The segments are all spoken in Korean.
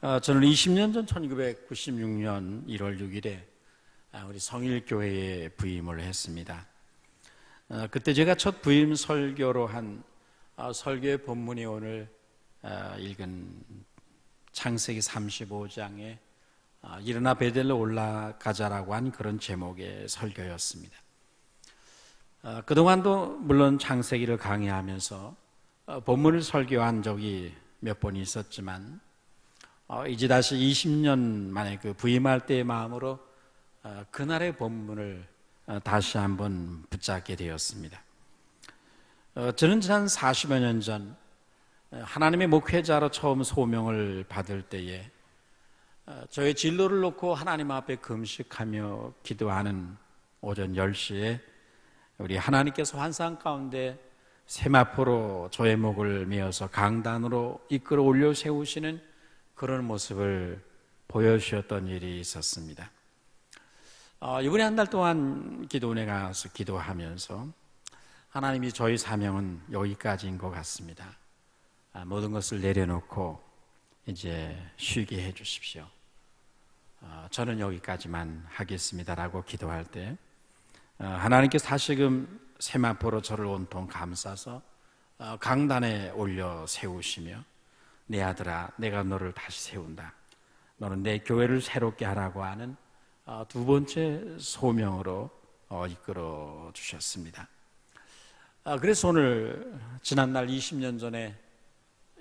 저는 20년 전 1996년 1월 6일에 우리 성일교회에 부임을 했습니다. 그때 제가 첫 부임 설교로 한 설교의 본문이 오늘 읽은 창세기 35장에 일어나 베델로 올라가자라고 한 그런 제목의 설교였습니다. 그동안도 물론 창세기를 강의하면서 본문을 설교한 적이 몇 번 있었지만 이제 다시 20년 만에 그 부임할 때의 마음으로 그날의 본문을 다시 한번 붙잡게 되었습니다. 저는 지난 40여 년 전 하나님의 목회자로 처음 소명을 받을 때에 저의 진로를 놓고 하나님 앞에 금식하며 기도하는 오전 10시에 우리 하나님께서 환상 가운데 세마포로 저의 목을 메어서 강단으로 이끌어 올려 세우시는 그런 모습을 보여주셨던 일이 있었습니다. 이번에 한 달 동안 기도원에 가서 기도하면서 하나님이 저희 사명은 여기까지인 것 같습니다. 모든 것을 내려놓고 이제 쉬게 해 주십시오. 저는 여기까지만 하겠습니다라고 기도할 때 하나님께서 다시금 세마포로 저를 온통 감싸서 강단에 올려 세우시며 내 아들아 내가 너를 다시 세운다. 너는 내 교회를 새롭게 하라고 하는 두 번째 소명으로 이끌어 주셨습니다. 그래서 오늘 지난날 20년 전에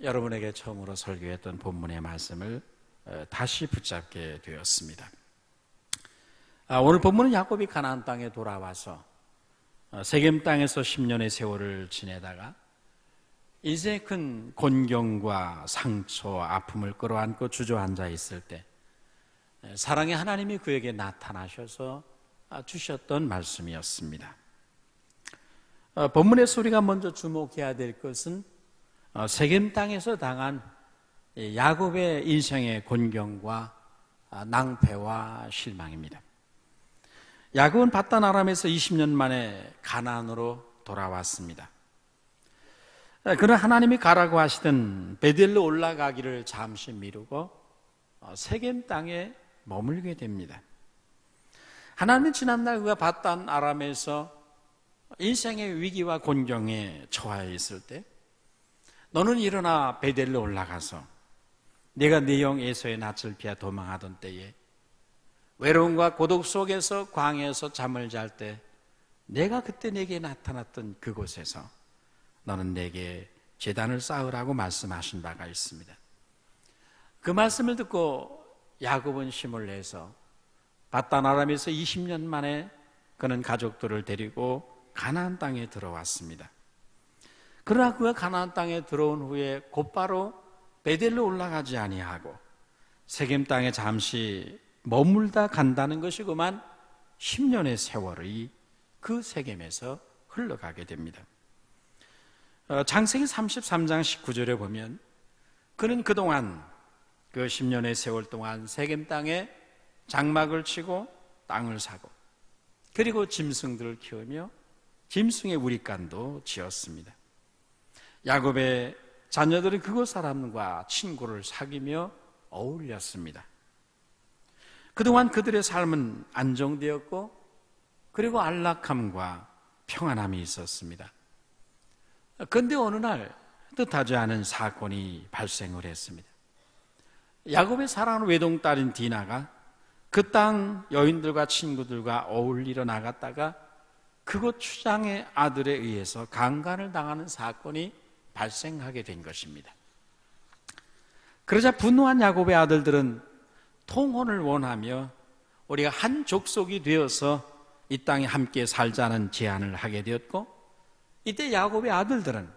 여러분에게 처음으로 설교했던 본문의 말씀을 다시 붙잡게 되었습니다. 오늘 본문은 야곱이 가나안 땅에 돌아와서 세겜 땅에서 10년의 세월을 지내다가 인생의 큰 곤경과 상처, 아픔을 끌어안고 주저앉아 있을 때 사랑의 하나님이 그에게 나타나셔서 주셨던 말씀이었습니다. 본문에서 우리가 먼저 주목해야 될 것은 세겜 땅에서 당한 야곱의 인생의 곤경과 낭패와 실망입니다. 야곱은 밧단 아람에서 20년 만에 가나안으로 돌아왔습니다. 그는 하나님이 가라고 하시던 베델로 올라가기를 잠시 미루고 세겜 땅에 머물게 됩니다. 하나님은 지난날 그가 밧단 아람에서 인생의 위기와 곤경에 처해 있을 때 너는 일어나 베델로 올라가서 내가 네 형 에서의 낯을 피하 도망하던 때에 외로움과 고독 속에서 광야에서 잠을 잘 때 내가 그때 내게 나타났던 그곳에서 너는 내게 제단을 쌓으라고 말씀하신 바가 있습니다. 그 말씀을 듣고 야곱은 힘을 내서 밧단 아람에서 20년 만에 그는 가족들을 데리고 가나안 땅에 들어왔습니다. 그러나 그가 가나안 땅에 들어온 후에 곧바로 베델로 올라가지 아니하고 세겜 땅에 잠시 머물다 간다는 것이 그만 10년의 세월이 그 세겜에서 흘러가게 됩니다. 창세기 33장 19절에 보면 그는 그동안 그 10년의 세월 동안 세겜 땅에 장막을 치고 땅을 사고 그리고 짐승들을 키우며 짐승의 우리간도 지었습니다. 야곱의 자녀들은 그곳 사람과 친구를 사귀며 어울렸습니다. 그동안 그들의 삶은 안정되었고 그리고 안락함과 평안함이 있었습니다. 그런데 어느 날 뜻하지 않은 사건이 발생을 했습니다. 야곱의 사랑하는 외동딸인 디나가 그 땅 여인들과 친구들과 어울리러 나갔다가 그곳 추장의 아들에 의해서 강간을 당하는 사건이 발생하게 된 것입니다. 그러자 분노한 야곱의 아들들은 통혼을 원하며 우리가 한 족속이 되어서 이 땅에 함께 살자는 제안을 하게 되었고 이때 야곱의 아들들은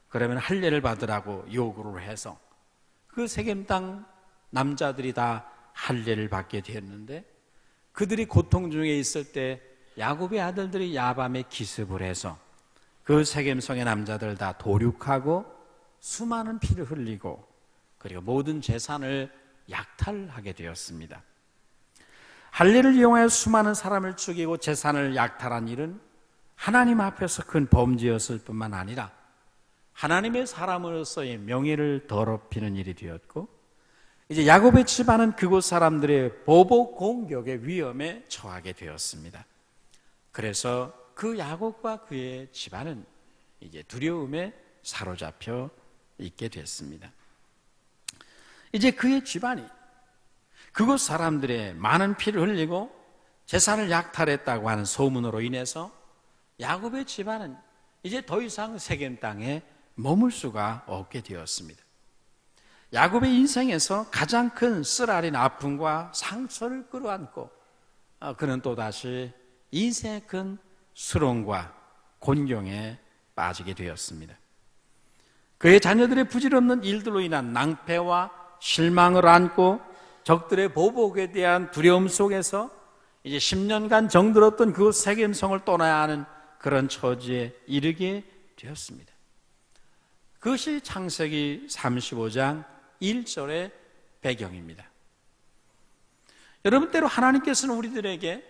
그러면 할례를 받으라고 요구를 해서 그 세겜 땅 남자들이 다 할례를 받게 되었는데 그들이 고통 중에 있을 때 야곱의 아들들이 야밤에 기습을 해서 그 세겜성의 남자들 다 도륙하고 수많은 피를 흘리고 그리고 모든 재산을 약탈하게 되었습니다. 할례를 이용하여 수많은 사람을 죽이고 재산을 약탈한 일은 하나님 앞에서 큰 범죄였을 뿐만 아니라 하나님의 사람으로서의 명예를 더럽히는 일이 되었고 이제 야곱의 집안은 그곳 사람들의 보복 공격의 위험에 처하게 되었습니다. 그래서 그 야곱과 그의 집안은 이제 두려움에 사로잡혀 있게 됐습니다. 이제 그의 집안이 그곳 사람들의 많은 피를 흘리고 재산을 약탈했다고 하는 소문으로 인해서 야곱의 집안은 이제 더 이상 세겜 땅에 머물 수가 없게 되었습니다. 야곱의 인생에서 가장 큰 쓰라린 아픔과 상처를 끌어안고 그는 또다시 인생의 큰 수렁과 곤경에 빠지게 되었습니다. 그의 자녀들의 부질없는 일들로 인한 낭패와 실망을 안고 적들의 보복에 대한 두려움 속에서 이제 10년간 정들었던 그 세겜성을 떠나야 하는 그런 처지에 이르게 되었습니다. 그것이 창세기 35장 1절의 배경입니다. 여러분, 때로 하나님께서는 우리들에게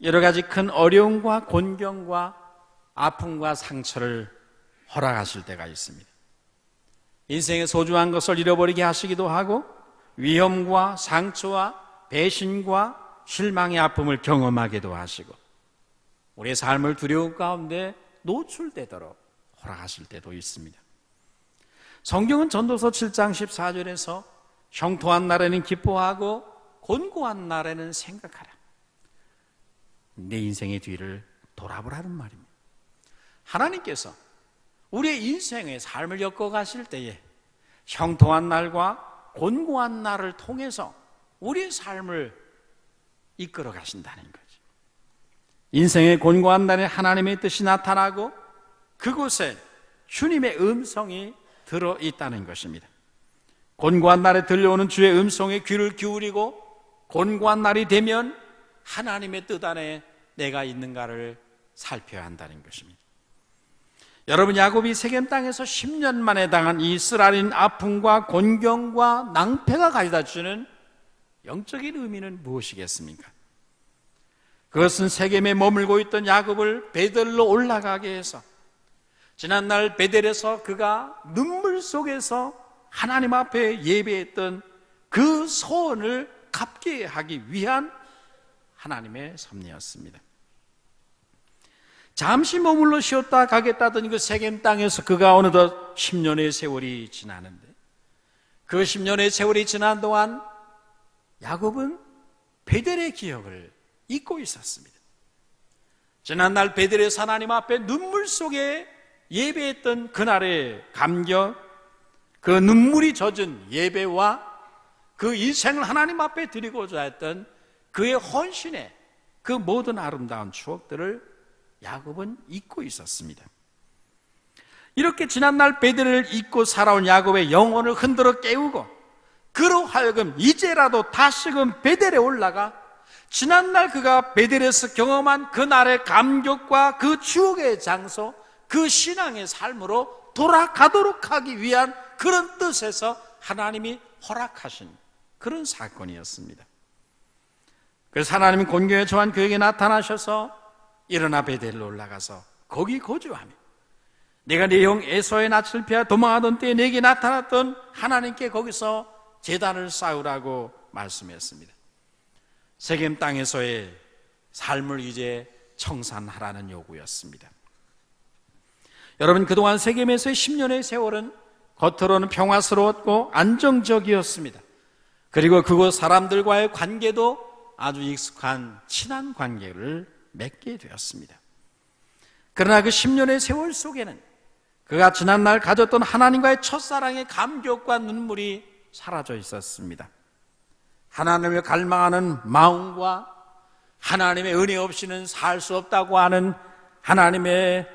여러 가지 큰 어려움과 곤경과 아픔과 상처를 허락하실 때가 있습니다. 인생의 소중한 것을 잃어버리게 하시기도 하고 위험과 상처와 배신과 실망의 아픔을 경험하기도 하시고 우리의 삶을 두려움 가운데 노출되도록 허락하실 때도 있습니다. 성경은 전도서 7장 14절에서 형통한 날에는 기뻐하고 곤고한 날에는 생각하라. 내 인생의 뒤를 돌아보라는 말입니다. 하나님께서 우리의 인생의 삶을 엮어가실 때에 형통한 날과 곤고한 날을 통해서 우리의 삶을 이끌어 가신다는 거죠. 인생의 곤고한 날에 하나님의 뜻이 나타나고 그곳에 주님의 음성이 들어있다는 것입니다. 곤고한 날에 들려오는 주의 음성에 귀를 기울이고 곤고한 날이 되면 하나님의 뜻 안에 내가 있는가를 살펴야 한다는 것입니다. 여러분, 야곱이 세겜 땅에서 10년 만에 당한 이 쓰라린 아픔과 곤경과 낭패가 가져다 주는 영적인 의미는 무엇이겠습니까? 그것은 세겜에 머물고 있던 야곱을 베델로 올라가게 해서 지난날 베델에서 그가 눈물 속에서 하나님 앞에 예배했던 그 소원을 갚게 하기 위한 하나님의 섭리였습니다. 잠시 머물러 쉬었다 가겠다던 그 세겜 땅에서 그가 어느덧 10년의 세월이 지나는데 그 10년의 세월이 지난 동안 야곱은 베델의 기억을 잊고 있었습니다. 지난날 베델에서 하나님 앞에 눈물 속에 예배했던 그날의 감격, 그 눈물이 젖은 예배와 그 인생을 하나님 앞에 드리고자 했던 그의 헌신의 그 모든 아름다운 추억들을 야곱은 잊고 있었습니다. 이렇게 지난날 베델을 잊고 살아온 야곱의 영혼을 흔들어 깨우고 그로 하여금 이제라도 다시금 베델에 올라가 지난날 그가 베델에서 경험한 그날의 감격과 그 추억의 장소, 그 신앙의 삶으로 돌아가도록 하기 위한 그런 뜻에서 하나님이 허락하신 그런 사건이었습니다. 그래서 하나님이 곤경에 처한 그에게 나타나셔서 일어나 베델로 올라가서 거기 거주하며 내가 네 형 에서의 낯을 피하 도망하던 때에 내게 나타났던 하나님께 거기서 제단을 쌓으라고 말씀했습니다. 세겜 땅에서의 삶을 이제 청산하라는 요구였습니다. 여러분, 그동안 세겜에서의 10년의 세월은 겉으로는 평화스러웠고 안정적이었습니다. 그리고 그곳 사람들과의 관계도 아주 익숙한 친한 관계를 맺게 되었습니다. 그러나 그 10년의 세월 속에는 그가 지난날 가졌던 하나님과의 첫사랑의 감격과 눈물이 사라져 있었습니다. 하나님을 갈망하는 마음과 하나님의 은혜 없이는 살 수 없다고 하는 하나님의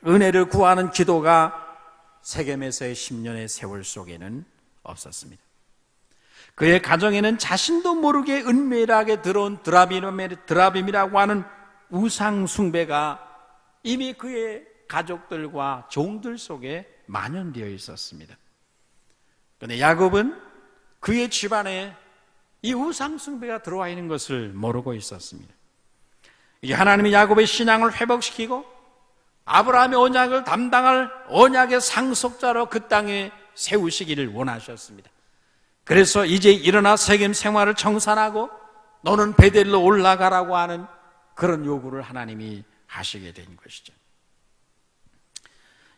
은혜를 구하는 기도가 세겜에서의 10년의 세월 속에는 없었습니다. 그의 가정에는 자신도 모르게 은밀하게 들어온 드라빔이라고 하는 우상 숭배가 이미 그의 가족들과 종들 속에 만연되어 있었습니다. 그런데 야곱은 그의 집안에 이 우상 숭배가 들어와 있는 것을 모르고 있었습니다. 이제 하나님이 야곱의 신앙을 회복시키고 아브라함의 언약을 담당할 언약의 상속자로 그 땅에 세우시기를 원하셨습니다. 그래서 이제 일어나 세겜 생활을 청산하고 너는 베델로 올라가라고 하는 그런 요구를 하나님이 하시게 된 것이죠.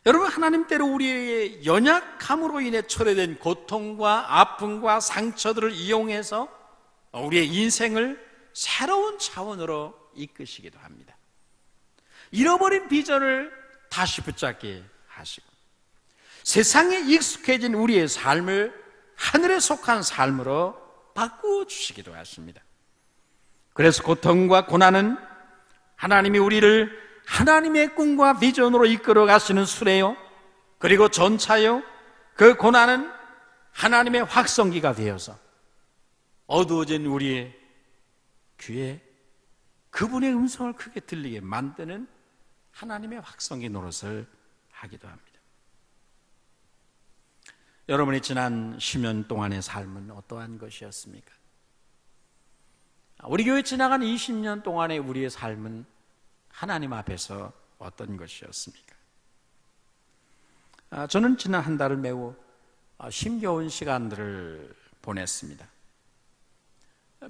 여러분, 하나님께로 우리의 연약함으로 인해 초래된 고통과 아픔과 상처들을 이용해서 우리의 인생을 새로운 차원으로 이끄시기도 합니다. 잃어버린 비전을 다시 붙잡게 하시고 세상에 익숙해진 우리의 삶을 하늘에 속한 삶으로 바꾸어 주시기도 하십니다. 그래서 고통과 고난은 하나님이 우리를 하나님의 꿈과 비전으로 이끌어 가시는 수레요, 그리고 전차요, 그 고난은 하나님의 확성기가 되어서 어두워진 우리의 귀에 그분의 음성을 크게 들리게 만드는 하나님의 확성기 노릇을 하기도 합니다. 여러분의 지난 10년 동안의 삶은 어떠한 것이었습니까? 우리 교회 지나간 20년 동안의 우리의 삶은 하나님 앞에서 어떤 것이었습니까? 저는 지난 한 달을 매우 힘겨운 시간들을 보냈습니다.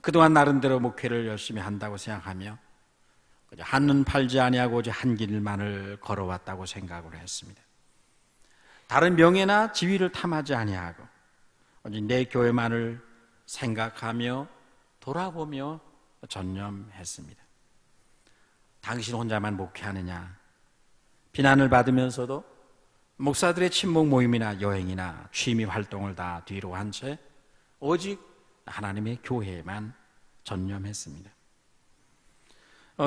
그동안 나름대로 목회를 열심히 한다고 생각하며 한눈 팔지 아니하고 오직 한 길만을 걸어왔다고 생각을 했습니다. 다른 명예나 지위를 탐하지 아니하고 오직 내 교회만을 생각하며 돌아보며 전념했습니다. 당신 혼자만 목회하느냐, 비난을 받으면서도 목사들의 친목 모임이나 여행이나 취미 활동을 다 뒤로 한 채 오직 하나님의 교회에만 전념했습니다.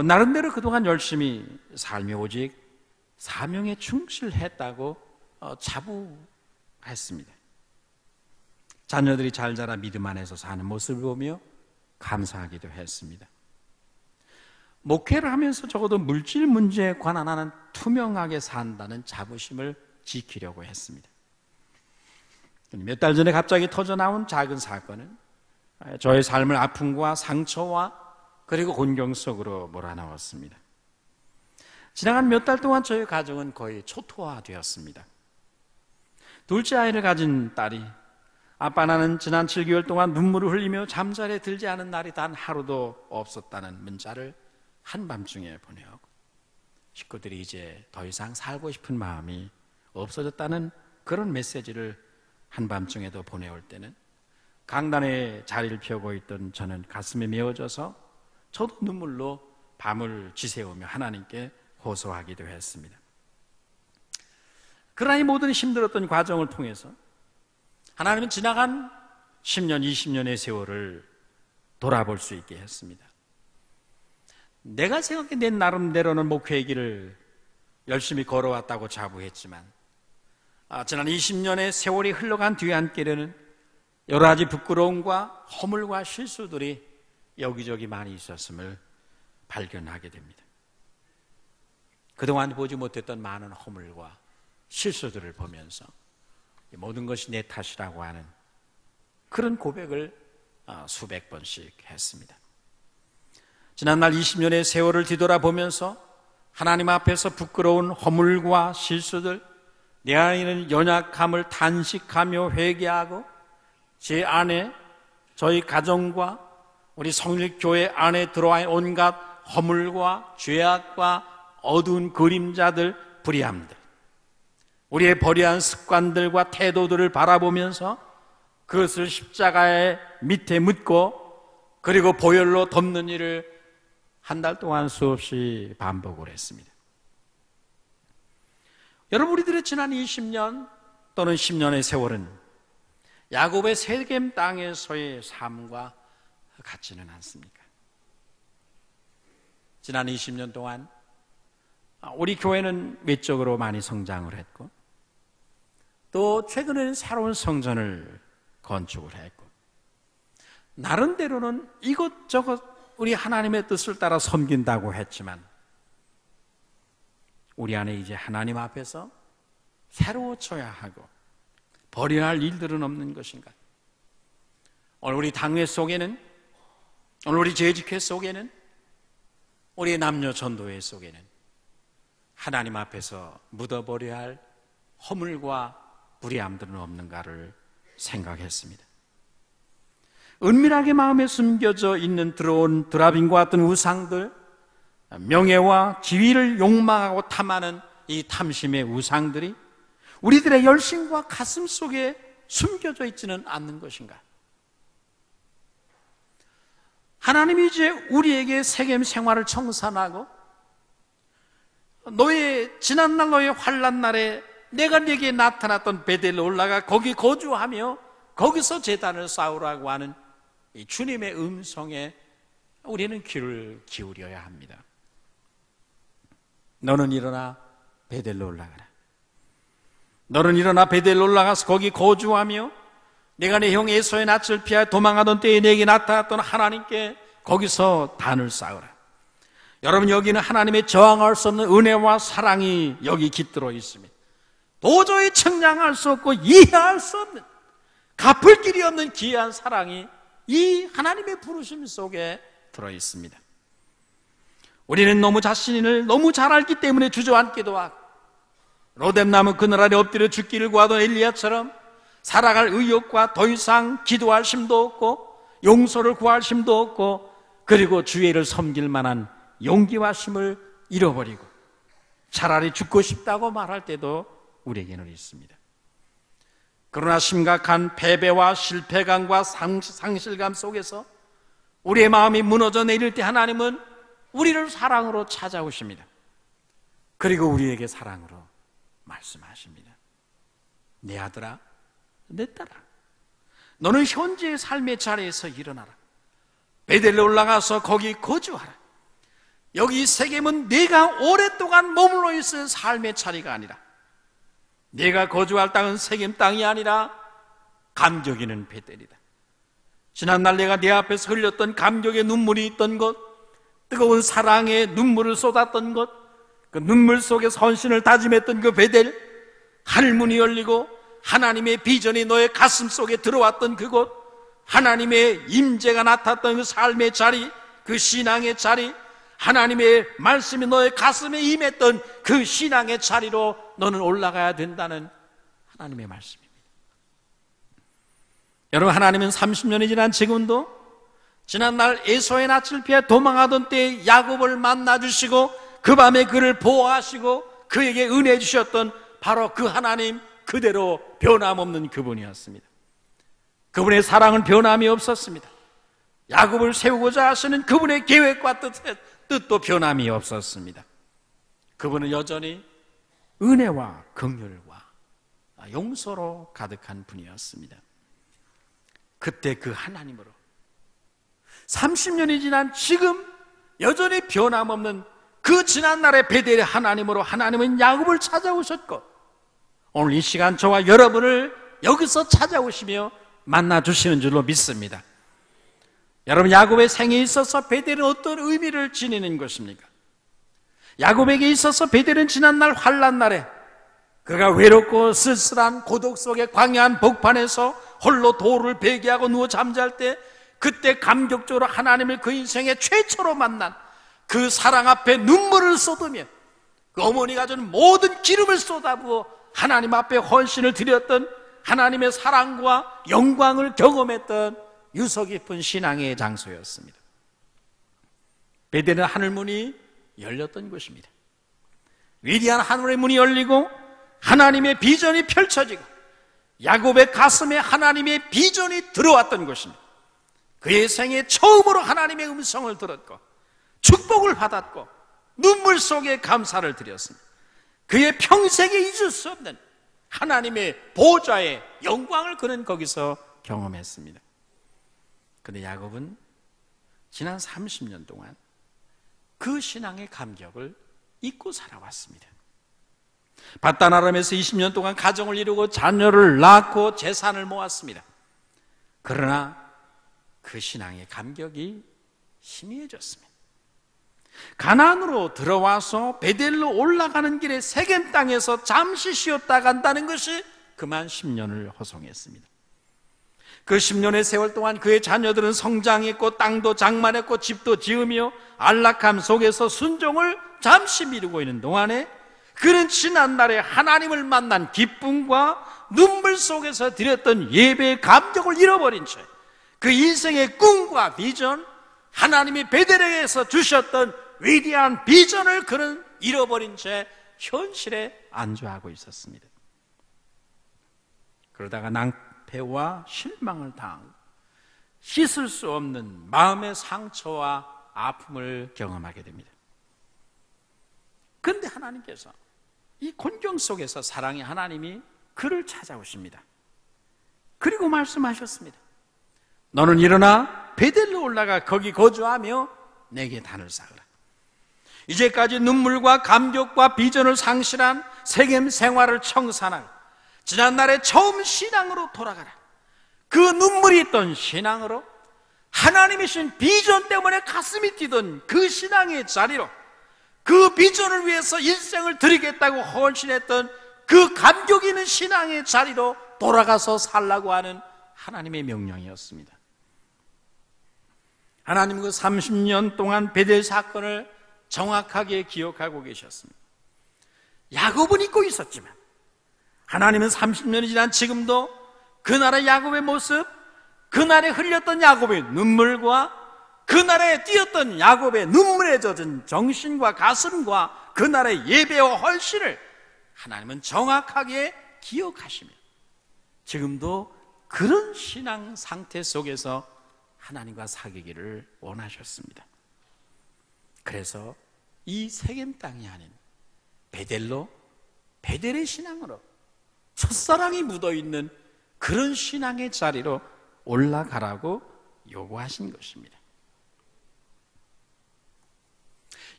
나름대로 그동안 열심히 살며 오직 사명에 충실했다고 자부했습니다. 자녀들이 잘 자라 믿음 안에서 사는 모습을 보며 감사하기도 했습니다. 목회를 하면서 적어도 물질 문제에 관한 하는 투명하게 산다는 자부심을 지키려고 했습니다. 몇 달 전에 갑자기 터져나온 작은 사건은 저의 삶을 아픔과 상처와 그리고 곤경 속으로 몰아넣었습니다. 지나간 몇 달 동안 저희 가정은 거의 초토화되었습니다. 둘째 아이를 가진 딸이 아빠 나는 지난 7개월 동안 눈물을 흘리며 잠자리에 들지 않은 날이 단 하루도 없었다는 문자를 한밤중에 보내오고 식구들이 이제 더 이상 살고 싶은 마음이 없어졌다는 그런 메시지를 한밤중에도 보내올 때는 강단에 자리를 펴고 있던 저는 가슴이 메어져서 저도 눈물로 밤을 지새우며 하나님께 호소하기도 했습니다. 그러나 이 모든 힘들었던 과정을 통해서 하나님은 지나간 10년, 20년의 세월을 돌아볼 수 있게 했습니다. 내가 생각해 낸 나름대로는 목회의 길을 열심히 걸어왔다고 자부했지만 지난 20년의 세월이 흘러간 뒤안길에는 여러 가지 부끄러움과 허물과 실수들이 여기저기 많이 있었음을 발견하게 됩니다. 그동안 보지 못했던 많은 허물과 실수들을 보면서 모든 것이 내 탓이라고 하는 그런 고백을 수백 번씩 했습니다. 지난날 20년의 세월을 뒤돌아보면서 하나님 앞에서 부끄러운 허물과 실수들, 내 안에 있는 연약함을 단식하며 회개하고 제 안에 저희 가정과 우리 성일교회 안에 들어와 있는 온갖 허물과 죄악과 어두운 그림자들, 불의함들, 우리의 버려한 습관들과 태도들을 바라보면서 그것을 십자가의 밑에 묻고 그리고 보혈로 덮는 일을 한 달 동안 수없이 반복을 했습니다. 여러분, 우리들의 지난 20년 또는 10년의 세월은 야곱의 세겜 땅에서의 삶과 같지는 않습니까? 지난 20년 동안 우리 교회는 외적으로 많이 성장을 했고 또 최근에는 새로운 성전을 건축을 했고 나름대로는 이것저것 우리 하나님의 뜻을 따라 섬긴다고 했지만 우리 안에 이제 하나님 앞에서 새로워져야 하고 버려야 할 일들은 없는 것인가? 오늘 우리 당회 속에는, 오늘 우리 재직회 속에는, 우리 남녀 전도회 속에는 하나님 앞에서 묻어버려야 할 허물과 불의함들은 없는가를 생각했습니다. 은밀하게 마음에 숨겨져 있는 들어온 드라빈과 같은 우상들, 명예와 지위를 욕망하고 탐하는 이 탐심의 우상들이 우리들의 열심과 가슴 속에 숨겨져 있지는 않는 것인가? 하나님이 이제 우리에게 세겜 생활을 청산하고 지난날 너의 환난 날에 내가 네게 나타났던 베델로 올라가 거기 거주하며 거기서 제단을 쌓으라고 하는 이 주님의 음성에 우리는 귀를 기울여야 합니다. 너는 일어나 베델로 올라가라. 너는 일어나 베델로 올라가서 거기 거주하며 내가 내 형 에서의 낯을 피하여 도망하던 때에 내게 나타났던 하나님께 거기서 단을 쌓으라. 여러분, 여기는 하나님의 저항할 수 없는 은혜와 사랑이 여기 깃들어 있습니다. 도저히 측량할 수 없고 이해할 수 없는, 갚을 길이 없는 귀한 사랑이 이 하나님의 부르심 속에 들어 있습니다. 우리는 너무 자신을 너무 잘 알기 때문에 주저앉기도 하고, 로뎀나무 그늘 아래 엎드려 죽기를 구하던 엘리야처럼 살아갈 의욕과 더 이상 기도할 힘도 없고 용서를 구할 힘도 없고, 그리고 주의 일을 섬길 만한 용기와 힘을 잃어버리고 차라리 죽고 싶다고 말할 때도 우리에게는 있습니다. 그러나 심각한 패배와 실패감과 상실감 속에서 우리의 마음이 무너져 내릴 때 하나님은 우리를 사랑으로 찾아오십니다. 그리고 우리에게 사랑으로 말씀하십니다. 내 아들아, 내 딸아, 너는 현재의 삶의 자리에서 일어나라. 베델로 올라가서 거기 거주하라. 여기 세겜은 네가 오랫동안 머물러 있을 삶의 자리가 아니라, 네가 거주할 땅은 세겜 땅이 아니라 감격이는 베델이다. 지난날 내가 네 앞에서 흘렸던 감격의 눈물이 있던 곳, 뜨거운 사랑의 눈물을 쏟았던 곳, 그 눈물 속에 헌신을 다짐했던 그 베델, 하늘문이 열리고 하나님의 비전이 너의 가슴 속에 들어왔던 그곳, 하나님의 임재가 나타났던 그 삶의 자리, 그 신앙의 자리, 하나님의 말씀이 너의 가슴에 임했던 그 신앙의 자리로 너는 올라가야 된다는 하나님의 말씀입니다. 여러분, 하나님은 30년이 지난 지금도 지난날 에서의 낯을 피해 도망하던 때에 야곱을 만나주시고 그 밤에 그를 보호하시고 그에게 은혜 주셨던 바로 그 하나님 그대로 변함없는 그분이었습니다. 그분의 사랑은 변함이 없었습니다. 야곱을 세우고자 하시는 그분의 계획과 뜻도 변함이 없었습니다. 그분은 여전히 은혜와 긍휼과 용서로 가득한 분이었습니다. 그때 그 하나님으로 30년이 지난 지금 여전히 변함없는 그 지난날의 베델의 하나님으로 하나님은 야곱을 찾아오셨고, 오늘 이 시간 저와 여러분을 여기서 찾아오시며 만나주시는 줄로 믿습니다. 여러분, 야곱의 생에 있어서 베델은 어떤 의미를 지니는 것입니까? 야곱에게 있어서 베델은 지난날 환난 날에 그가 외롭고 쓸쓸한 고독 속의 광야한 복판에서 홀로 돌을 베개하고 누워 잠잘 때, 그때 감격적으로 하나님을 그 인생의 최초로 만난 그 사랑 앞에 눈물을 쏟으며 그 어머니가 준 모든 기름을 쏟아부어 하나님 앞에 헌신을 드렸던 하나님의 사랑과 영광을 경험했던 유서 깊은 신앙의 장소였습니다. 베델은 하늘문이 열렸던 곳입니다. 위대한 하늘의 문이 열리고 하나님의 비전이 펼쳐지고 야곱의 가슴에 하나님의 비전이 들어왔던 곳입니다. 그의 생에 처음으로 하나님의 음성을 들었고 축복을 받았고 눈물 속에 감사를 드렸습니다. 그의 평생에 잊을 수 없는 하나님의 보좌의 영광을 그는 거기서 경험했습니다. 그런데 야곱은 지난 30년 동안 그 신앙의 감격을 잊고 살아왔습니다. 밧단 아람에서 20년 동안 가정을 이루고 자녀를 낳고 재산을 모았습니다. 그러나 그 신앙의 감격이 희미해졌습니다. 가나안으로 들어와서 베델로 올라가는 길에 세겜 땅에서 잠시 쉬었다 간다는 것이 그만 10년을 허송했습니다. 그 10년의 세월 동안 그의 자녀들은 성장했고 땅도 장만했고 집도 지으며 안락함 속에서 순종을 잠시 미루고 있는 동안에 그는 지난날에 하나님을 만난 기쁨과 눈물 속에서 드렸던 예배의 감격을 잃어버린 채 그 인생의 꿈과 비전, 하나님이 베들레헴에서 주셨던 위대한 비전을 그는 잃어버린 채 현실에 안주하고 있었습니다. 그러다가 낭패와 실망을 당하고 씻을 수 없는 마음의 상처와 아픔을 경험하게 됩니다. 그런데 하나님께서 이 곤경 속에서 사랑의 하나님이 그를 찾아오십니다. 그리고 말씀하셨습니다. 너는 일어나 베델로 올라가 거기 거주하며 내게 단을 쌓으라. 이제까지 눈물과 감격과 비전을 상실한 세겜 생활을 청산하고 지난날의 처음 신앙으로 돌아가라. 그 눈물이 있던 신앙으로, 하나님이 신 비전 때문에 가슴이 뛰던 그 신앙의 자리로, 그 비전을 위해서 일생을 드리겠다고 헌신했던 그 감격 있는 신앙의 자리로 돌아가서 살라고 하는 하나님의 명령이었습니다. 하나님은 그 30년 동안 베델 사건을 정확하게 기억하고 계셨습니다. 야곱은 잊고 있었지만 하나님은 30년이 지난 지금도 그날의 야곱의 모습, 그날에 흘렸던 야곱의 눈물과 그날에 뛰었던 야곱의 눈물에 젖은 정신과 가슴과 그날의 예배와 헌신을 하나님은 정확하게 기억하시며 지금도 그런 신앙 상태 속에서 하나님과 사귀기를 원하셨습니다. 그래서 이 세겜 땅이 아닌 베델의 신앙으로 첫사랑이 묻어있는 그런 신앙의 자리로 올라가라고 요구하신 것입니다.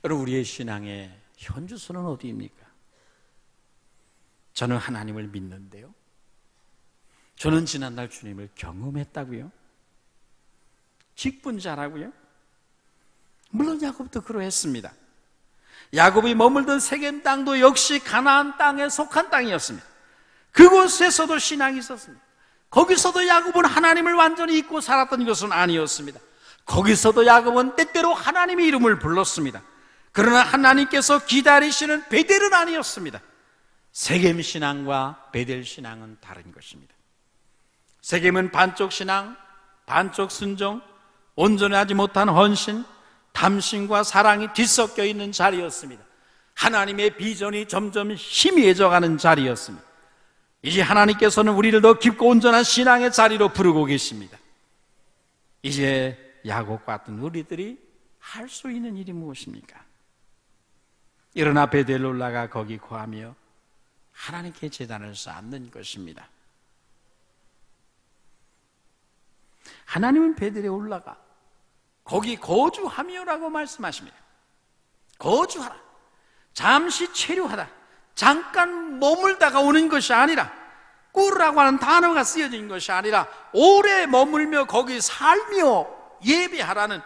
여러분, 우리의 신앙의 현주소는 어디입니까? 저는 하나님을 믿는데요, 저는 지난날 주님을 경험했다고요? 직분자라고요? 물론 야곱도 그러했습니다. 야곱이 머물던 세겜 땅도 역시 가나안 땅에 속한 땅이었습니다. 그곳에서도 신앙이 있었습니다. 거기서도 야곱은 하나님을 완전히 잊고 살았던 것은 아니었습니다. 거기서도 야곱은 때때로 하나님의 이름을 불렀습니다. 그러나 하나님께서 기다리시는 베델은 아니었습니다. 세겜 신앙과 베델 신앙은 다른 것입니다. 세겜은 반쪽 신앙, 반쪽 순종, 온전하지 못한 헌신, 탐심과 사랑이 뒤섞여 있는 자리였습니다. 하나님의 비전이 점점 희미해져가는 자리였습니다. 이제 하나님께서는 우리를 더 깊고 온전한 신앙의 자리로 부르고 계십니다. 이제 야곱과 같은 우리들이 할 수 있는 일이 무엇입니까? 일어나 베델로 올라가 거기 거하며 하나님께 제단을 쌓는 것입니다. 하나님은 베델에 올라가 거기 거주하며라고 말씀하십니다. 거주하라, 잠시 체류하다, 잠깐 머물다가 오는 것이 아니라, 꾸르라고 하는 단어가 쓰여진 것이 아니라 오래 머물며 거기 살며 예배하라는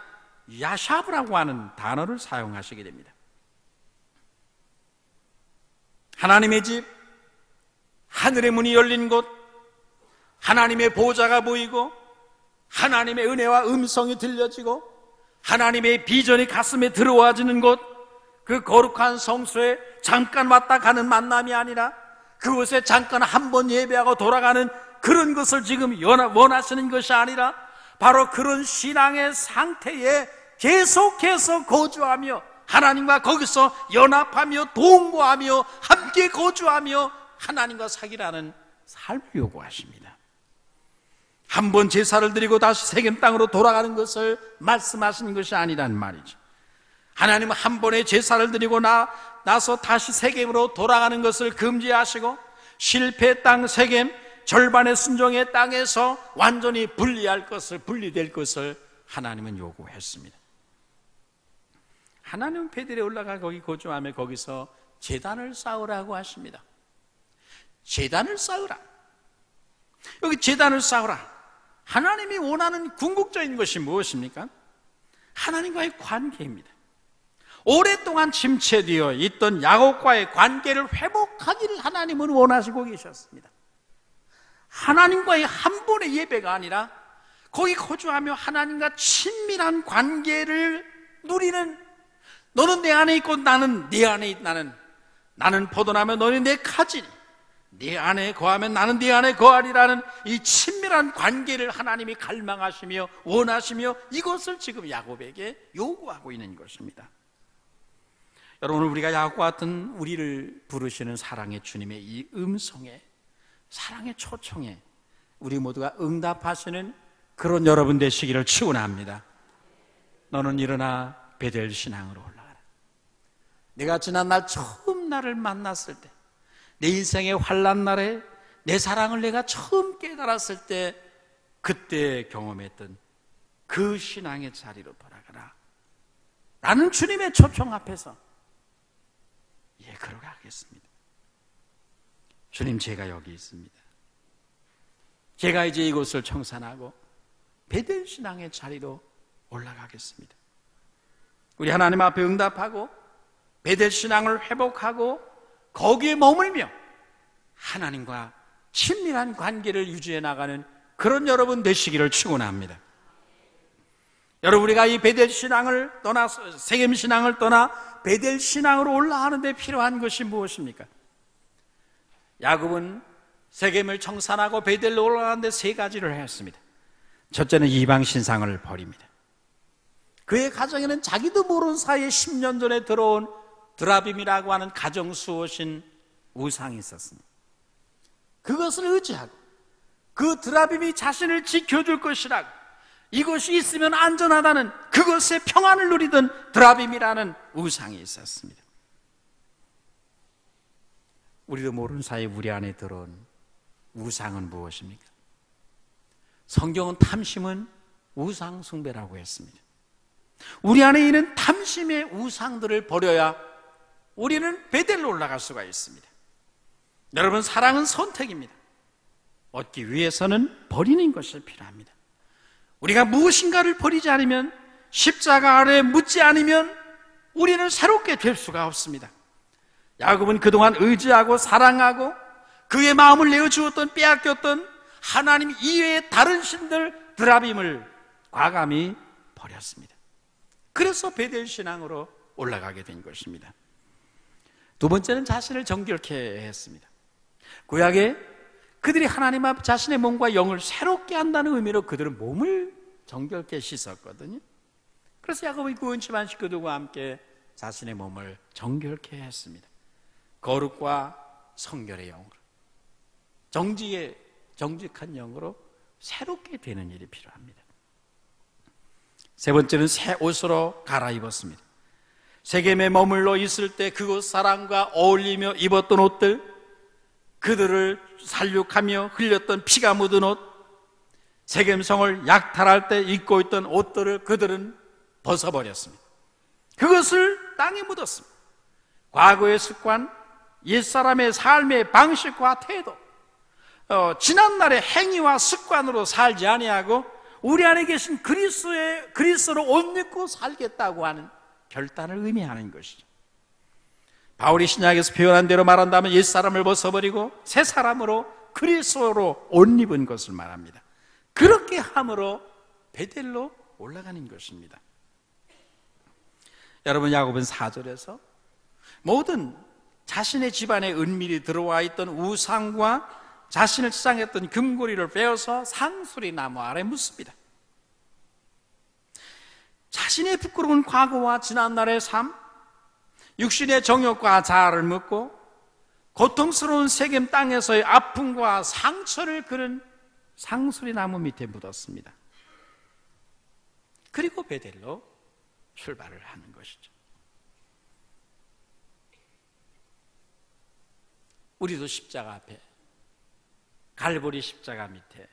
야샤브라고 하는 단어를 사용하시게 됩니다. 하나님의 집, 하늘의 문이 열린 곳, 하나님의 보좌가 보이고 하나님의 은혜와 음성이 들려지고 하나님의 비전이 가슴에 들어와지는 곳, 그 거룩한 성소에 잠깐 왔다 가는 만남이 아니라 그곳에 잠깐 한 번 예배하고 돌아가는 그런 것을 지금 원하시는 것이 아니라 바로 그런 신앙의 상태에 계속해서 거주하며 하나님과 거기서 연합하며 동거하며 함께 거주하며 하나님과 사귀라는 삶을 요구하십니다. 한 번 제사를 드리고 다시 세겜 땅으로 돌아가는 것을 말씀하시는 것이 아니란 말이죠. 하나님은 한 번의 제사를 드리고 나서 다시 세겜으로 돌아가는 것을 금지하시고 실패 땅 세겜, 절반의 순종의 땅에서 완전히 분리될 것을 하나님은 요구했습니다. 하나님은 베델에 올라가 거기 거주하며 거기서 제단을 쌓으라고 하십니다. 제단을 쌓으라. 여기 제단을 쌓으라. 하나님이 원하는 궁극적인 것이 무엇입니까? 하나님과의 관계입니다. 오랫동안 침체되어 있던 야곱과의 관계를 회복하기를 하나님은 원하시고 계셨습니다. 하나님과의 한 번의 예배가 아니라 거기 거주하며 하나님과 친밀한 관계를 누리는, 너는 내 안에 있고 나는 네 안에 있나는, 나는 포도나무 너는 내 가지니 네 안에 거하면 나는 네 안에 거하리라는 이 친밀한 관계를 하나님이 갈망하시며 원하시며 이것을 지금 야곱에게 요구하고 있는 것입니다. 여러분, 우리가 야곱과 같은 우리를 부르시는 사랑의 주님의 이 음성에, 사랑의 초청에 우리 모두가 응답하시는 그런 여러분 되시기를 축원합니다. 너는 일어나 베델 신앙으로 올라가라. 내가 지난날 처음 나를 만났을 때, 내 인생의 환난 날에 내 사랑을 내가 처음 깨달았을 때 그때 경험했던 그 신앙의 자리로 돌아가라. 나는 주님의 초청 앞에서 걸어가겠습니다. 주님, 제가 여기 있습니다. 제가 이제 이곳을 청산하고 베델 신앙의 자리로 올라가겠습니다. 우리 하나님 앞에 응답하고 베델 신앙을 회복하고 거기에 머물며 하나님과 친밀한 관계를 유지해 나가는 그런 여러분 되시기를 축원합니다. 여러분, 우리가 이 베델 신앙을 떠나 세겜 신앙을 떠나 베델 신앙으로 올라가는 데 필요한 것이 무엇입니까? 야곱은 세겜을 청산하고 베델로 올라가는데 세 가지를 했습니다. 첫째는 이방 신상을 버립니다. 그의 가정에는 자기도 모르는 사이에 10년 전에 들어온 드라빔이라고 하는 가정 수호신 우상이 있었습니다. 그것을 의지하고 그 드라빔이 자신을 지켜줄 것이라고, 이것이 있으면 안전하다는, 그것의 평안을 누리던 드라빔이라는 우상이 있었습니다. 우리도 모르는 사이에 우리 안에 들어온 우상은 무엇입니까? 성경은 탐심은 우상 숭배라고 했습니다. 우리 안에 있는 탐심의 우상들을 버려야 우리는 베델로 올라갈 수가 있습니다. 여러분, 사랑은 선택입니다. 얻기 위해서는 버리는 것이 필요합니다. 우리가 무엇인가를 버리지 않으면, 십자가 아래에 묻지 않으면 우리는 새롭게 될 수가 없습니다. 야곱은 그동안 의지하고 사랑하고 그의 마음을 내어주었던, 빼앗겼던 하나님 이외의 다른 신들 드라빔을 과감히 버렸습니다. 그래서 베델 신앙으로 올라가게 된 것입니다. 두 번째는 자신을 정결케 했습니다. 구약에 그들이 하나님 앞 자신의 몸과 영을 새롭게 한다는 의미로 그들은 몸을 정결케 씻었거든요. 그래서 야곱이 구원 집안 식구들과 함께 자신의 몸을 정결케 했습니다. 거룩과 성결의 영으로, 정직한 영으로 새롭게 되는 일이 필요합니다. 세 번째는 새 옷으로 갈아입었습니다. 세겜에 머물러 있을 때 그곳 사람과 어울리며 입었던 옷들, 그들을 살육하며 흘렸던 피가 묻은 옷, 세겜성을 약탈할 때 입고 있던 옷들을 그들은 벗어버렸습니다. 그것을 땅에 묻었습니다. 과거의 습관, 옛사람의 삶의 방식과 태도, 지난날의 행위와 습관으로 살지 아니하고 우리 안에 계신 그리스도로 옷 입고 살겠다고 하는 결단을 의미하는 것이죠. 바울이 신약에서 표현한 대로 말한다면 옛사람을 벗어버리고 새 사람으로 그리스도로 옷 입은 것을 말합니다. 그렇게 함으로 베델로 올라가는 것입니다. 여러분, 야곱은 4절에서 모든 자신의 집안에 은밀히 들어와 있던 우상과 자신을 치장했던 금고리를 빼어서 상수리 나무 아래 묻습니다. 자신의 부끄러운 과거와 지난날의 삶, 육신의 정욕과 자아를 묻고 고통스러운 세겜 땅에서의 아픔과 상처를 그는 상수리 나무 밑에 묻었습니다. 그리고 베델로 출발을 하는 것이죠. 우리도 십자가 앞에, 갈보리 십자가 밑에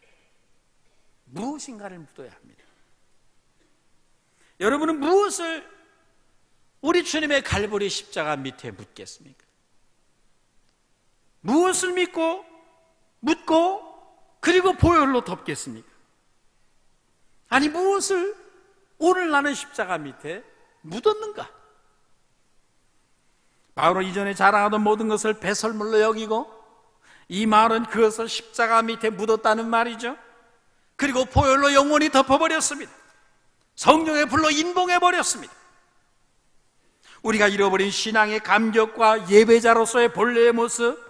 무엇인가를 묻어야 합니다. 여러분은 무엇을 우리 주님의 갈보리 십자가 밑에 묻겠습니까? 무엇을 믿고 묻고 그리고 보혈로 덮겠습니까? 아니, 무엇을 오늘 나는 십자가 밑에 묻었는가? 바울은 이전에 자랑하던 모든 것을 배설물로 여기고 이 말은 그것을 십자가 밑에 묻었다는 말이죠. 그리고 보혈로 영원히 덮어버렸습니다. 성령의 불로 인봉해버렸습니다. 우리가 잃어버린 신앙의 감격과 예배자로서의 본래의 모습,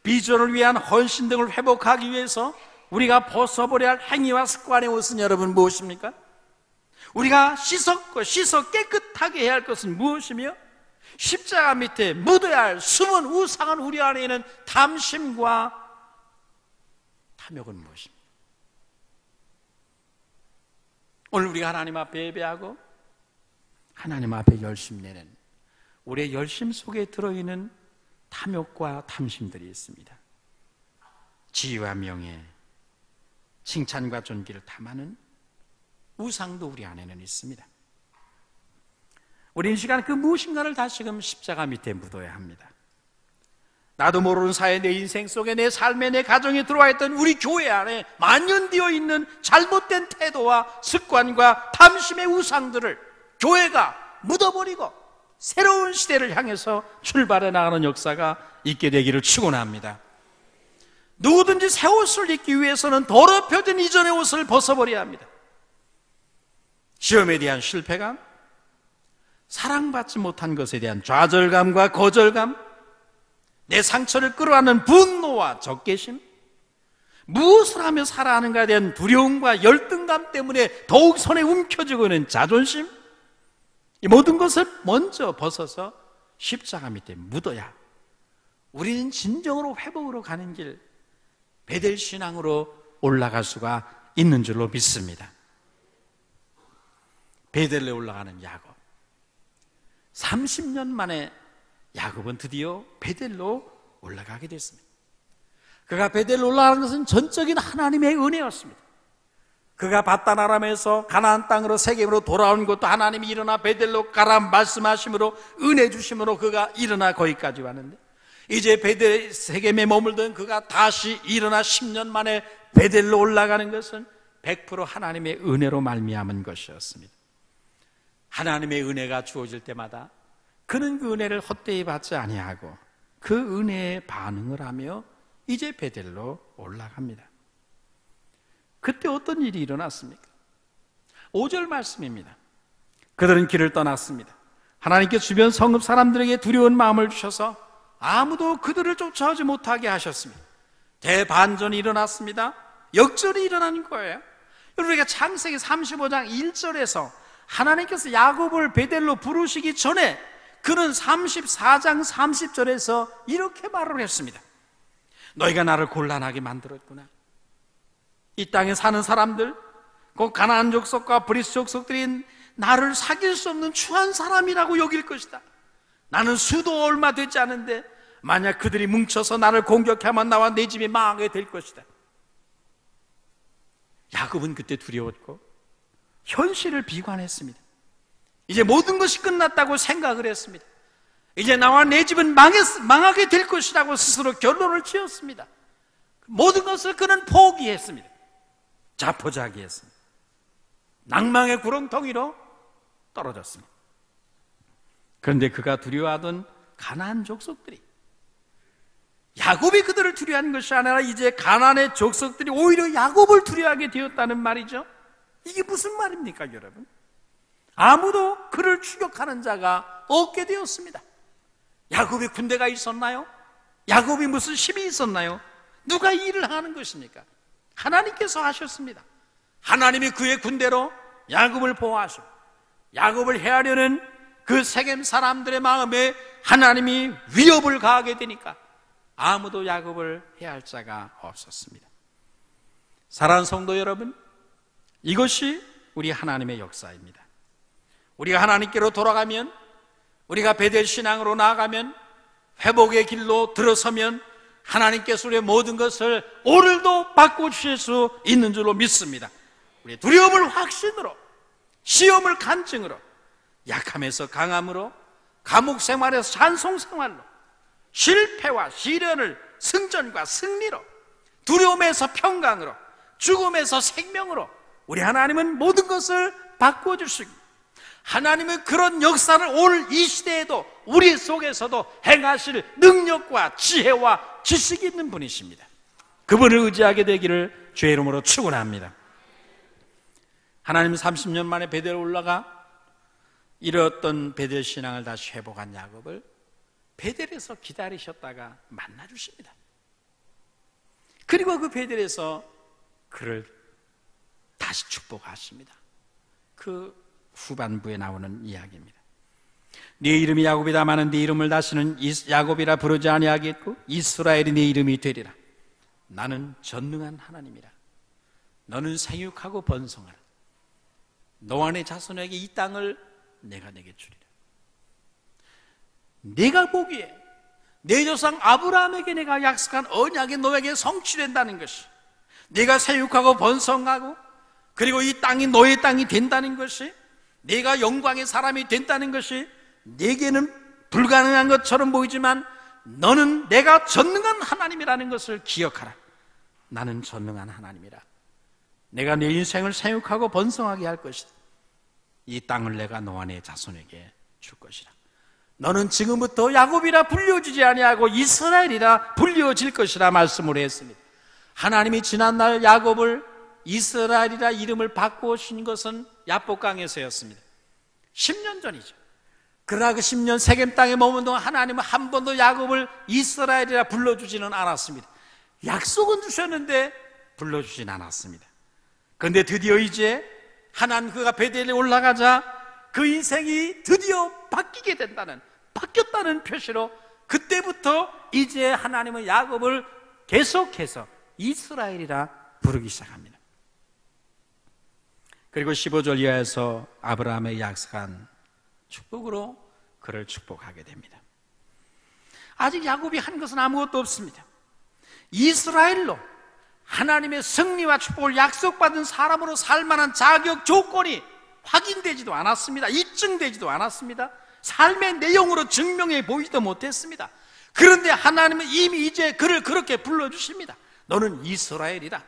비전을 위한 헌신 등을 회복하기 위해서 우리가 벗어버려야 할 행위와 습관의 옷은 여러분 무엇입니까? 우리가 씻어 깨끗하게 해야 할 것은 무엇이며, 십자가 밑에 묻어야 할 숨은 우상은 우리 안에 있는 탐심과 탐욕은 무엇입니까? 오늘 우리가 하나님 앞에 예배하고 하나님 앞에 열심 내는 우리의 열심 속에 들어있는 탐욕과 탐심들이 있습니다. 지위와 명예, 칭찬과 존귀를 탐하는 우상도 우리 안에는 있습니다. 우리는 이 시간 그 무엇인가를 다시금 십자가 밑에 묻어야 합니다. 나도 모르는 사이에 내 인생 속에, 내 삶에, 내 가정에 들어와 있던 우리 교회 안에 만연되어 있는 잘못된 태도와 습관과 탐심의 우상들을 교회가 묻어버리고 새로운 시대를 향해서 출발해 나가는 역사가 있게 되기를 축원합니다. 누구든지 새 옷을 입기 위해서는 더럽혀진 이전의 옷을 벗어버려야 합니다. 시험에 대한 실패감, 사랑받지 못한 것에 대한 좌절감과 거절감, 내 상처를 끌어안는 분노와 적개심, 무엇을 하며 살아야 하는가에 대한 두려움과 열등감 때문에 더욱 손에 움켜쥐고 있는 자존심, 이 모든 것을 먼저 벗어서 십자가 밑에 묻어야 우리는 진정으로 회복으로 가는 길, 베델 신앙으로 올라갈 수가 있는 줄로 믿습니다. 베델에 올라가는 야곱, 30년 만에 야곱은 드디어 베델로 올라가게 됐습니다. 그가 베델로 올라가는 것은 전적인 하나님의 은혜였습니다. 그가 바단 아람에서 가나안 땅으로 세겜으로 돌아온 것도 하나님이 일어나 베델로 가라 말씀하심으로, 은혜 주심으로 그가 일어나 거기까지 왔는데, 이제 베델 세겜에 머물던 그가 다시 일어나 10년 만에 베델로 올라가는 것은 100% 하나님의 은혜로 말미암은 것이었습니다. 하나님의 은혜가 주어질 때마다 그는 그 은혜를 헛되이 받지 아니하고 그 은혜에 반응을 하며 이제 베델로 올라갑니다. 그때 어떤 일이 일어났습니까? 5절 말씀입니다. 그들은 길을 떠났습니다. 하나님께 주변 성읍 사람들에게 두려운 마음을 주셔서 아무도 그들을 쫓아오지 못하게 하셨습니다. 대반전이 일어났습니다. 역전이 일어나는 거예요. 우리가 창세기 35장 1절에서 하나님께서 야곱을 베델로 부르시기 전에 그는 34장 30절에서 이렇게 말을 했습니다. 너희가 나를 곤란하게 만들었구나. 이 땅에 사는 사람들, 곧 가나안 족속과 브리스 족속들이 나를 사귈 수 없는 추한 사람이라고 여길 것이다. 나는 수도 얼마 되지 않은데 만약 그들이 뭉쳐서 나를 공격하면 나와 내 집이 망하게 될 것이다. 야곱은 그때 두려웠고 현실을 비관했습니다. 이제 모든 것이 끝났다고 생각을 했습니다. 이제 나와 내 집은 망하게 될 것이라고 스스로 결론을 지었습니다. 모든 것을 그는 포기했습니다. 자포자기했습니다. 낭망의 구렁텅이로 떨어졌습니다. 그런데 그가 두려워하던 가나안 족속들이, 야곱이 그들을 두려워하는 것이 아니라 이제 가나안의 족속들이 오히려 야곱을 두려워하게 되었다는 말이죠. 이게 무슨 말입니까, 여러분? 아무도 그를 추격하는 자가 없게 되었습니다. 야곱의 군대가 있었나요? 야곱이 무슨 힘이 있었나요? 누가 이 일을 하는 것입니까? 하나님께서 하셨습니다. 하나님이 그의 군대로 야곱을 보호하시고 야곱을 해하려는 그 세겜 사람들의 마음에 하나님이 위협을 가하게 되니까 아무도 야곱을 해할 자가 없었습니다. 사랑하는 성도 여러분, 이것이 우리 하나님의 역사입니다. 우리가 하나님께로 돌아가면, 우리가 베델 신앙으로 나아가면, 회복의 길로 들어서면 하나님께서 우리의 모든 것을 오늘도 바꿔주실 수 있는 줄로 믿습니다. 우리의 두려움을 확신으로, 시험을 간증으로, 약함에서 강함으로, 감옥 생활에서 찬송 생활로, 실패와 시련을 승전과 승리로, 두려움에서 평강으로, 죽음에서 생명으로 우리 하나님은 모든 것을 바꿔주시고, 하나님은 그런 역사를 오늘 이 시대에도 우리 속에서도 행하실 능력과 지혜와 지식이 있는 분이십니다. 그분을 의지하게 되기를 주의 이름으로 축원합니다. 하나님 30년 만에 베델에 올라가 잃었던 베델 신앙을 다시 회복한 야곱을 베델에서 기다리셨다가 만나 주십니다. 그리고 그 베델에서 그를 다시 축복하십니다. 그 후반부에 나오는 이야기입니다. 네 이름이 야곱이다마는 네 이름을 다시는 야곱이라 부르지 아니하겠고 이스라엘이 네 이름이 되리라. 나는 전능한 하나님이라. 너는 생육하고 번성하라. 너와 네 자손에게 이 땅을 내가 내게 주리라. 내가 보기에 내 조상 아브라함에게 내가 약속한 언약이 너에게 성취된다는 것이, 내가 생육하고 번성하고 그리고 이 땅이 너의 땅이 된다는 것이, 내가 영광의 사람이 된다는 것이 내게는 불가능한 것처럼 보이지만 너는 내가 전능한 하나님이라는 것을 기억하라. 나는 전능한 하나님이라. 내가 내 인생을 생육하고 번성하게 할 것이다. 이 땅을 내가 너와 내 자손에게 줄 것이라. 너는 지금부터 야곱이라 불려지지 아니하고 이스라엘이라 불려질 것이라 말씀을 했습니다. 하나님이 지난날 야곱을 이스라엘이라 이름을 바꾸신 것은 야복강에서였습니다. 10년 전이죠. 그러나 그 10년 세겜 땅에 머문 동안 하나님은 한 번도 야곱을 이스라엘이라 불러주지는 않았습니다. 약속은 주셨는데 불러주진 않았습니다. 그런데 드디어 이제 하나님 그가 베델에 올라가자 그 인생이 드디어 바뀌었다는 표시로 그때부터 이제 하나님은 야곱을 계속해서 이스라엘이라 부르기 시작합니다. 그리고 15절 이하에서 아브라함의 약속한 축복으로 그를 축복하게 됩니다. 아직 야곱이 한 것은 아무것도 없습니다. 이스라엘로 하나님의 승리와 축복을 약속받은 사람으로 살만한 자격 조건이 확인되지도 않았습니다. 입증되지도 않았습니다. 삶의 내용으로 증명해 보이지도 못했습니다. 그런데 하나님은 이미 이제 그를 그렇게 불러주십니다. 너는 이스라엘이다.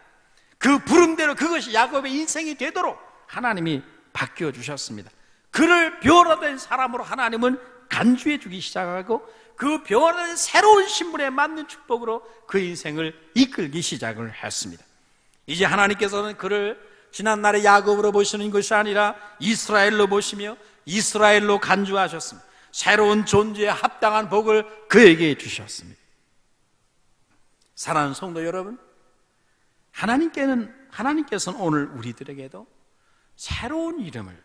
그 부름대로 그것이 야곱의 인생이 되도록 하나님이 바뀌어주셨습니다. 그를 변화된 사람으로 하나님은 간주해 주기 시작하고 그 변화된 새로운 신분에 맞는 축복으로 그 인생을 이끌기 시작을 했습니다. 이제 하나님께서는 그를 지난날의 야곱으로 보시는 것이 아니라 이스라엘로 보시며 이스라엘로 간주하셨습니다. 새로운 존재에 합당한 복을 그에게 주셨습니다. 사랑하는 성도 여러분, 하나님께서는 오늘 우리들에게도 새로운 이름을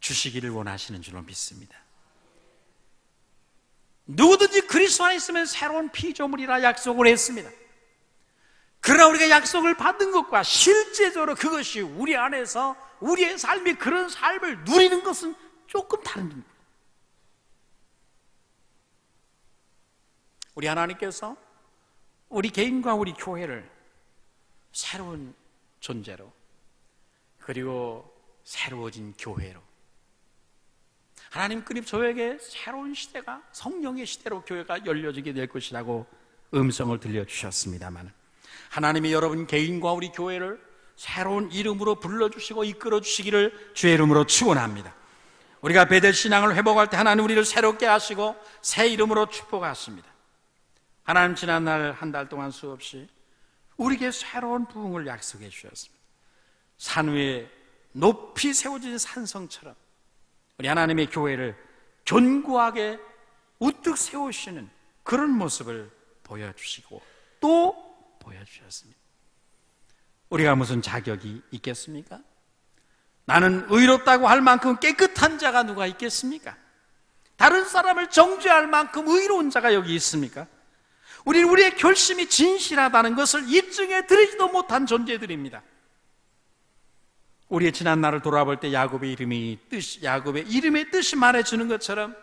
주시기를 원하시는 줄로 믿습니다. 누구든지 그리스도 안에 있으면 새로운 피조물이라 약속을 했습니다. 그러나 우리가 약속을 받은 것과 실제적으로 그것이 우리 안에서 우리의 삶이 그런 삶을 누리는 것은 조금 다른 겁니다. 우리 하나님께서 우리 개인과 우리 교회를 새로운 존재로 그리고 새로워진 교회로, 하나님 그립 저에게 새로운 시대가 성령의 시대로 교회가 열려지게 될 것이라고 음성을 들려주셨습니다만, 하나님이 여러분 개인과 우리 교회를 새로운 이름으로 불러주시고 이끌어주시기를 주의 이름으로 축원합니다. 우리가 베델 신앙을 회복할 때 하나님 우리를 새롭게 하시고 새 이름으로 축복하십니다. 하나님 지난날 한 달 동안 수없이 우리에게 새로운 부흥을 약속해 주셨습니다. 산 위에 높이 세워진 산성처럼 우리 하나님의 교회를 견고하게 우뚝 세우시는 그런 모습을 보여주시고 또 보여주셨습니다. 우리가 무슨 자격이 있겠습니까? 나는 의롭다고 할 만큼 깨끗한 자가 누가 있겠습니까? 다른 사람을 정죄할 만큼 의로운 자가 여기 있습니까? 우리는 우리의 결심이 진실하다는 것을 입증해 드리지도 못한 존재들입니다. 우리의 지난 날을 돌아볼 때 야곱의 이름의 뜻이 말해주는 것처럼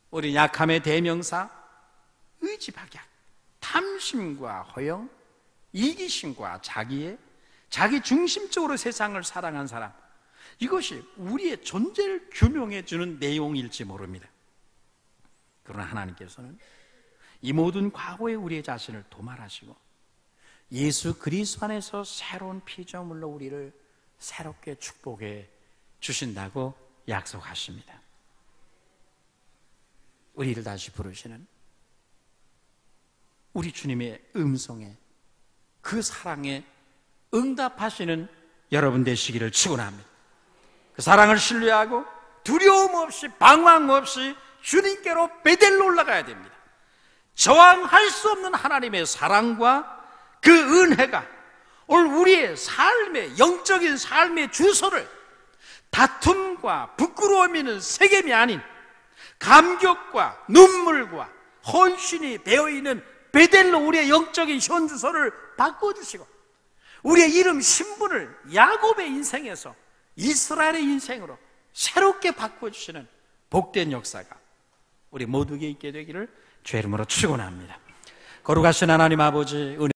우리 약함의 대명사, 의지박약, 탐심과 허영, 이기심과 자기 중심적으로 세상을 사랑한 사람, 이것이 우리의 존재를 규명해 주는 내용일지 모릅니다. 그러나 하나님께서는 이 모든 과거의 우리의 자신을 도말하시고 예수 그리스도 안에서 새로운 피조물로 우리를 새롭게 축복해 주신다고 약속하십니다. 우리를 다시 부르시는 우리 주님의 음성에, 그 사랑에 응답하시는 여러분 되시기를 축원합니다. 그 사랑을 신뢰하고 두려움 없이 방황 없이 주님께로 베델로 올라가야 됩니다. 저항할 수 없는 하나님의 사랑과 그 은혜가 오늘 우리의 삶의, 영적인 삶의 주소를 다툼과 부끄러움 있는 세겜이 아닌 감격과 눈물과 헌신이 배어있는 베델로 우리의 영적인 현주소를 바꿔주시고, 우리의 이름 신분을 야곱의 인생에서 이스라엘의 인생으로 새롭게 바꿔주시는 복된 역사가 우리 모두에게 있게 되기를 주의 이름으로 축원합니다. 거룩하신 하나님 아버지,